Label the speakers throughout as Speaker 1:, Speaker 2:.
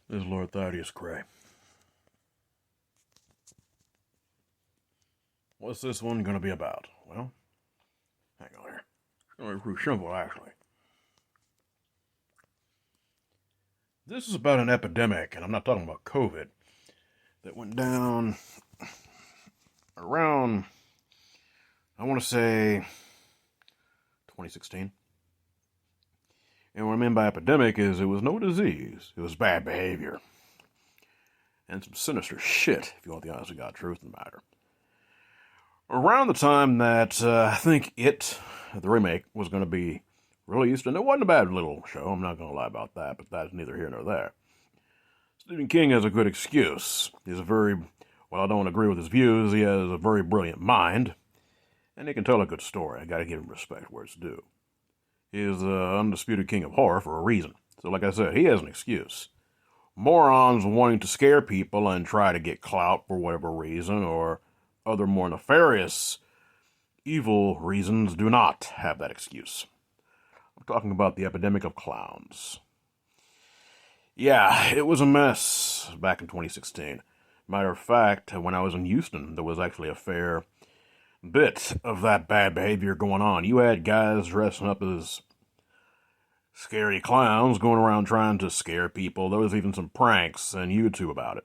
Speaker 1: This is Lord Thaddeus Gray. What's this one going to be about? Well, hang on here. It's going to be pretty simple, actually. This is about an epidemic, and I'm not talking about COVID, that went down around, I want to say, 2016. And what I mean by epidemic is it was no disease, it was bad behavior. And some sinister shit, if you want the honest to God truth of the matter. Around the time that I think the remake, was going to be released, and it wasn't a bad little show, I'm not going to lie about that, but that's neither here nor there. Stephen King has a good excuse. While I don't agree with his views, he has a very brilliant mind, and he can tell a good story. I gotta give him respect where it's due. He is the undisputed king of horror for a reason. So like I said, he has an excuse. Morons wanting to scare people and try to get clout for whatever reason, or other more nefarious, evil reasons, do not have that excuse. I'm talking about the epidemic of clowns. Yeah, it was a mess back in 2016. Matter of fact, when I was in Houston, there was actually a fair bit of that bad behavior going on. You had guys dressing up as scary clowns going around trying to scare people. There was even some pranks on YouTube about it.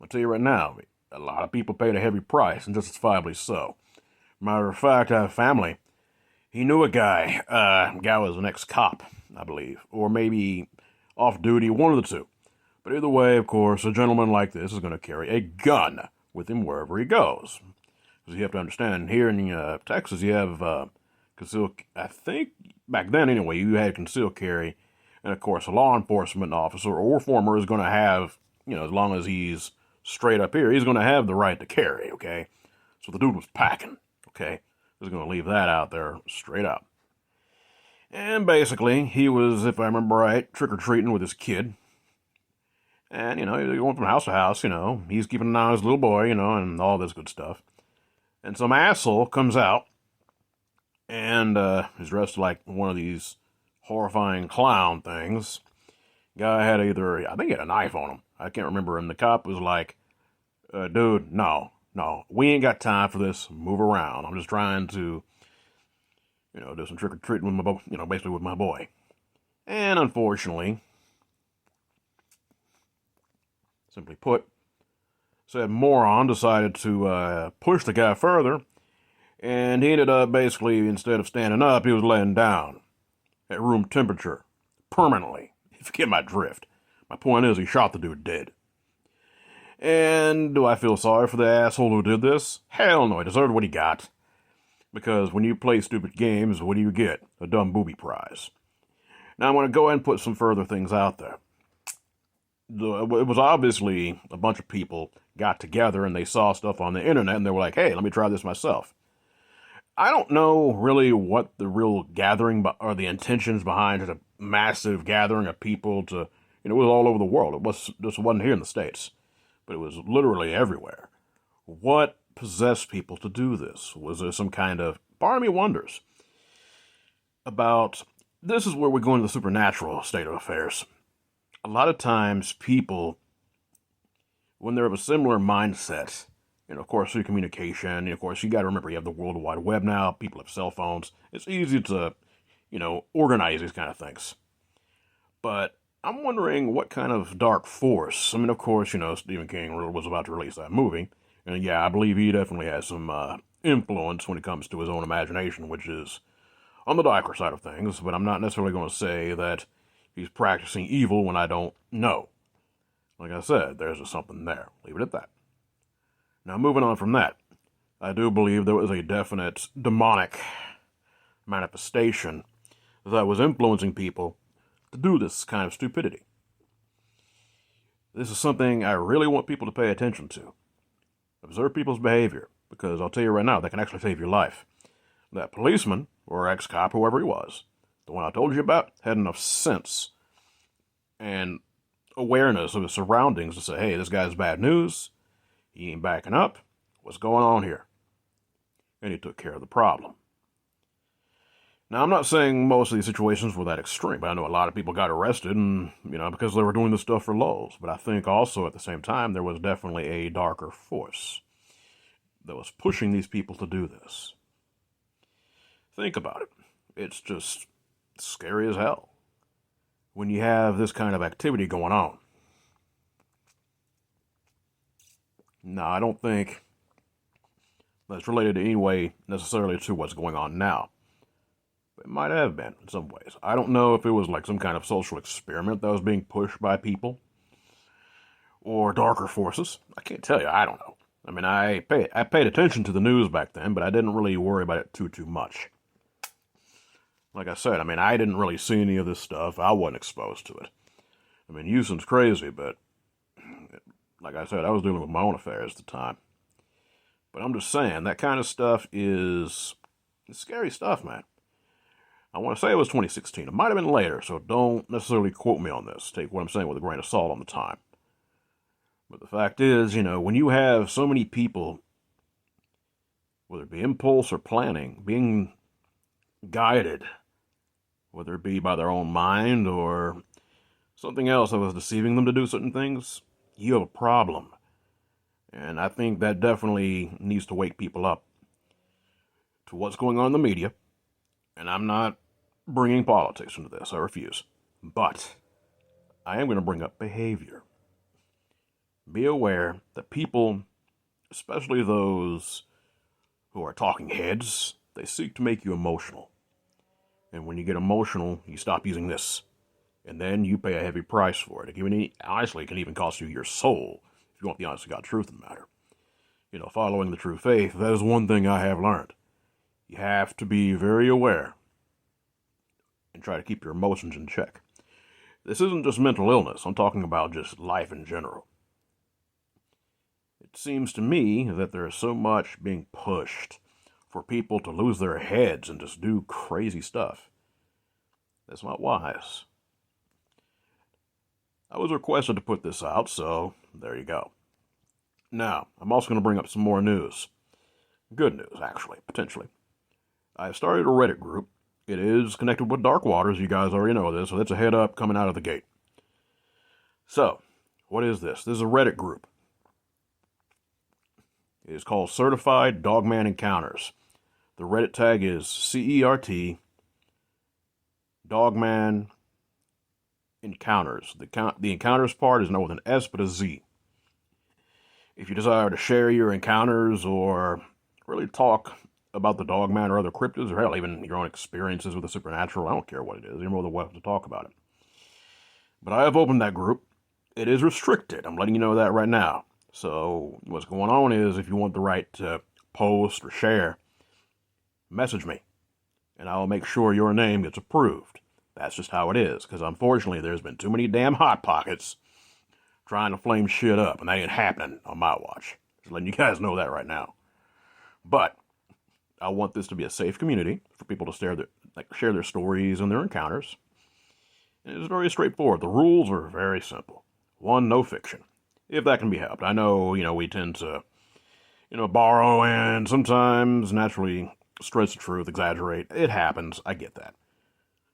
Speaker 1: I'll tell you right now, a lot of people paid a heavy price, and justifiably so. Matter of fact, I have family. He knew a guy. Guy was an ex-cop, I believe. Or maybe off-duty, one of the two. But either way, of course, a gentleman like this is going to carry a gun with him wherever he goes. Because you have to understand, here in Texas, you have concealed, I think, back then anyway, you had concealed carry. And of course, a law enforcement officer or former is going to have, as long as he's straight up here, he's going to have the right to carry, okay? So the dude was packing, okay? Just going to leave that out there straight up. And basically, he was, if I remember right, trick-or-treating with his kid. And, he was going from house to house, he's keeping an eye on his little boy, and all this good stuff. And some asshole comes out and is dressed like one of these horrifying clown things. Guy had I think he had a knife on him. I can't remember. And the cop was like, dude, no, we ain't got time for this. Move around. I'm just trying to, do some trick-or-treating with basically with my boy. And unfortunately, simply put, said moron decided to push the guy further, and he ended up basically, instead of standing up, he was laying down at room temperature, permanently, if you get my drift. My point is, he shot the dude dead. And do I feel sorry for the asshole who did this? Hell no, he deserved what he got. Because when you play stupid games, what do you get? A dumb booby prize. Now I'm going to go ahead and put some further things out there. It was obviously a bunch of people got together and they saw stuff on the internet and they were like, hey, let me try this myself. I don't know really what the real gathering or the intentions behind a massive gathering of people it was all over the world. Just wasn't here in the States, but it was literally everywhere. What possessed people to do this? Was there some kind of, part of me wonders about, this is where we go into the supernatural state of affairs. A lot of times people, when they're of a similar mindset, of course, through communication, and of course, you got to remember, you have the World Wide Web now, people have cell phones, it's easy to, organize these kind of things. But I'm wondering what kind of dark force, of course, Stephen King was about to release that movie, and yeah, I believe he definitely has some influence when it comes to his own imagination, which is on the darker side of things, but I'm not necessarily going to say that he's practicing evil when I don't know. Like I said, there's just something there. Leave it at that. Now, moving on from that, I do believe there was a definite demonic manifestation that was influencing people to do this kind of stupidity. This is something I really want people to pay attention to. Observe people's behavior, because I'll tell you right now, that can actually save your life. That policeman, or ex-cop, whoever he was, the one I told you about, had enough sense and awareness of his surroundings to say, hey, this guy's bad news. He ain't backing up. What's going on here? And he took care of the problem. Now, I'm not saying most of these situations were that extreme, but I know a lot of people got arrested and, because they were doing this stuff for lulz. But I think also at the same time, there was definitely a darker force that was pushing these people to do this. Think about it. It's just scary as hell when you have this kind of activity going on. Now, I don't think that's related in any way necessarily to what's going on now. It might have been in some ways. I don't know if it was like some kind of social experiment that was being pushed by people or darker forces. I can't tell you. I don't know. I mean, I paid attention to the news back then, but I didn't really worry about it too much. Like I said, I mean, I didn't really see any of this stuff. I wasn't exposed to it. I mean, Houston's crazy, but like I said, I was dealing with my own affairs at the time. But I'm just saying, that kind of stuff is scary stuff, man. I want to say it was 2016. It might have been later, so don't necessarily quote me on this. Take what I'm saying with a grain of salt on the time. But the fact is, when you have so many people, whether it be impulse or planning, being guided, whether it be by their own mind or something else that was deceiving them to do certain things, you have a problem. And I think that definitely needs to wake people up to what's going on in the media. And I'm not bringing politics into this. I refuse. But I am going to bring up behavior. Be aware that people, especially those who are talking heads, they seek to make you emotional. And when you get emotional, you stop using this. And then you pay a heavy price for it. Honestly, it can even cost you your soul if you want the honest to God truth of the matter. Following the true faith, that is one thing I have learned. You have to be very aware and try to keep your emotions in check. This isn't just mental illness. I'm talking about just life in general. It seems to me that there is so much being pushed for people to lose their heads and just do crazy stuff. That's not wise. I was requested to put this out, so there you go. Now, I'm also going to bring up some more news. Good news, actually, potentially. I started a Reddit group. It is connected with Dark Waters. You guys already know this, so that's a head up coming out of the gate. So, what is this? This is a Reddit group. It is called Certified Dogman Encounters. The Reddit tag is CERT Dogman Encounters. The encounters part is not with an S but a Z. If you desire to share your encounters or really talk about the Dogman or other cryptids, or hell, even your own experiences with the supernatural, I don't care what it is. You're more than welcome to talk about it. But I have opened that group. It is restricted. I'm letting you know that right now. So what's going on is if you want the right to post or share, message me. And I'll make sure your name gets approved. That's just how it is. Because unfortunately, there's been too many damn Hot Pockets trying to flame shit up. And that ain't happening on my watch. Just letting you guys know that right now. But I want this to be a safe community for people to share their stories and their encounters. And it's very straightforward. The rules are very simple. 1, no fiction. If that can be helped. I know, we tend to, borrow and sometimes naturally stretch the truth, exaggerate. It happens. I get that.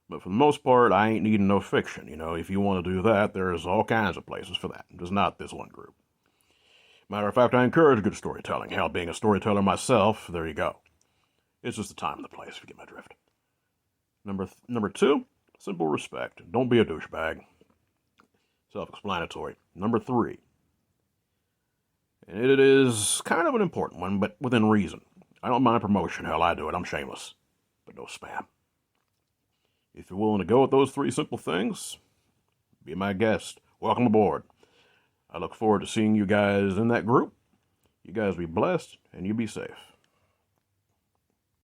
Speaker 1: But for the most part, I ain't needing no fiction. If you want to do that, there's all kinds of places for that. Just not this one group. Matter of fact, I encourage good storytelling. Hell, being a storyteller myself, there you go. It's just the time and the place, if you get my drift. Number 2, simple respect. Don't be a douchebag. Self-explanatory. Number 3, and it is kind of an important one, but within reason. I don't mind promotion. Hell, I do it. I'm shameless. But no spam. If you're willing to go with those 3 simple things, be my guest. Welcome aboard. I look forward to seeing you guys in that group. You guys be blessed, and you be safe.